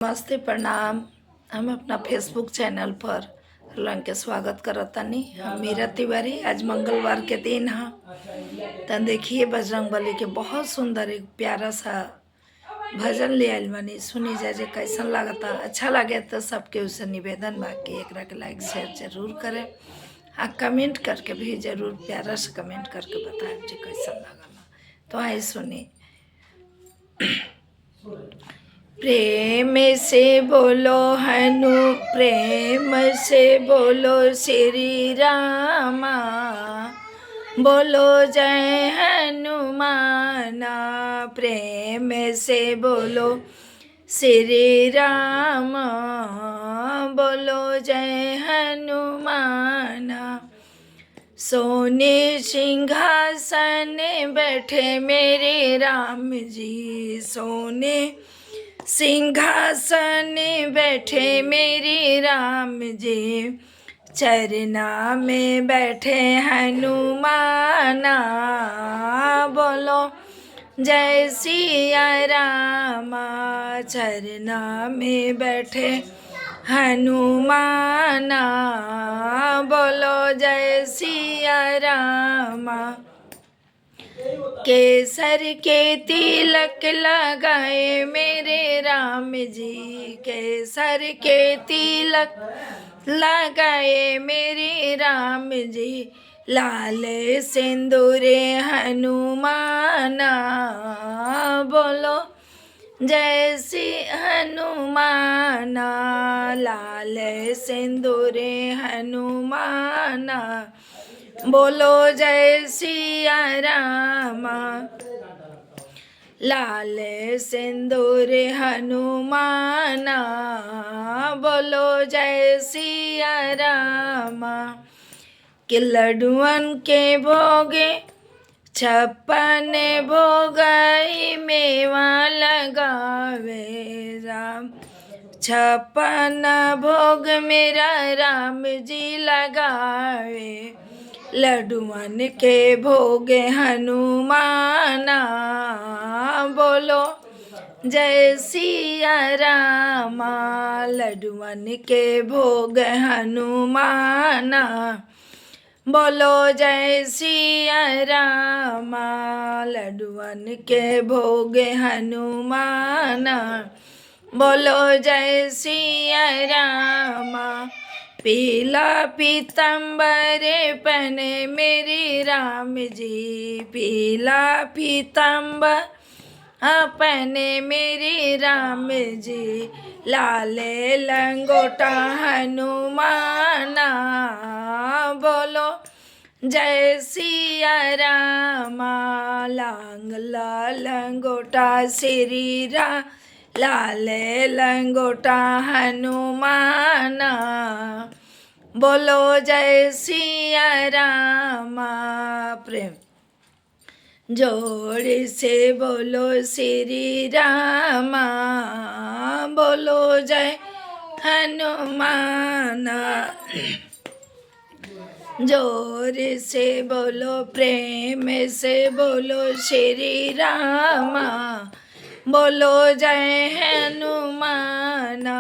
नमस्ते प्रणाम। हम अपना फेसबुक चैनल पर रंग के स्वागत करतानी। हम मीरा तिवारी। आज मंगलवार के दिन है। तो देखिए बजरंग बली के बहुत सुंदर एक प्यारा सा भजन ले आयल बानी। सुनी जाए जे कैसन लागता। अच्छा लगे तो सबके उससे निवेदन बा कि एकरा के लाइक शेयर जरूर करें। कमेंट करके भी जरूर प्यारा से कमेंट करके बताएं जे कैसन लागला। तो आई सुनी। प्रेम से बोलो हनु, प्रेम से बोलो श्री रामा, बोलो जय हनुमाना। प्रेम से बोलो श्री रामा, बोलो जय हनुमाना। सोने सिंहासन बैठे मेरे राम जी, सोने सिंहासन बैठे मेरे राम जी, चरना में बैठे हनुमाना। बोलो जय सिया रामा, चरना में बैठे हनुमाना। बोलो जय सिया रामा। केसर के तिलक लगाए मेरे राम जी, केसर के तिलक लगाए मेरे राम जी, लाल सिंदूरे हनुमाना। बोलो जय श्री हनुमाना, लाल सिंदूरे हनुमाना। बोलो जय सिया रामा, लाल सिंदूर हनुमाना। बोलो जय सिया रामा। कि लड्डुअन के भोगे 56 भोगाई मेवा लगावे राम, 56 भोग मेरा राम जी लगावे। लड्डुअन के भोगे हनुमाना। बोलो जय सिया रामा, लड्डुअन के भोग हनुमाना। बोलो जय सिया रामा, लड्डुअन के भोग हनुमाना। बोलो जय सिया रामा। पीला पीतम्बर पहने मेरी राम जी, पीला पीतम्बर पहने मेरी राम जी, लाल लंगोटा हनुमाना। बोलो जय सिया रामा, लांगला लंगोटा श्री राम, लाल लंगोटा हनुमाना। बोलो जय सिया रामा। प्रेम जोड़ से बोलो श्री रामा, बोलो जय हनुमाना। जोर से बोलो प्रेम से बोलो श्री रामा, बोलो जय हनुमाना।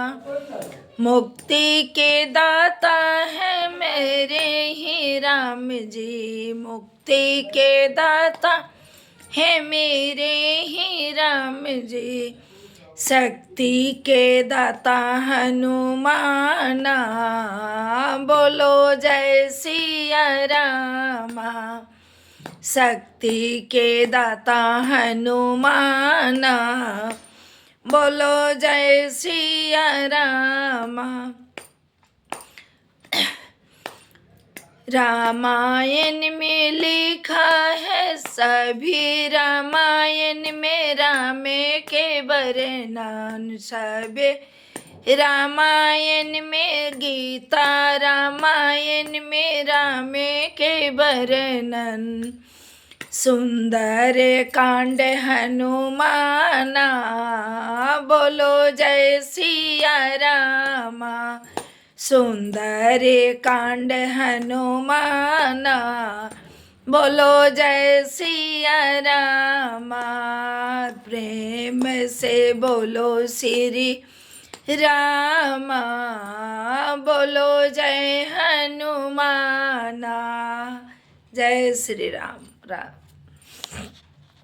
मुक्ति के दाता है मेरे ही राम जी, मुक्ति के दाता है मेरे ही राम जी, शक्ति के दाता हनुमाना। बोलो जय सिया रामा, शक्ति के दाता हनुमाना। बोलो जय सिया रामा। रामायण में लिखा है सभी, रामायण में राम के वर्णन सभी, रामायण में गीता, रामायण में राम के वर्णन। सुंदर कांड हनुमाना। बोलो जय सिया रामा, सुंदर कांड हनुमाना। बोलो जय सिया रामा। प्रेम से बोलो श्री रामा बोलो जय हनुमाना। जय श्री राम। राम।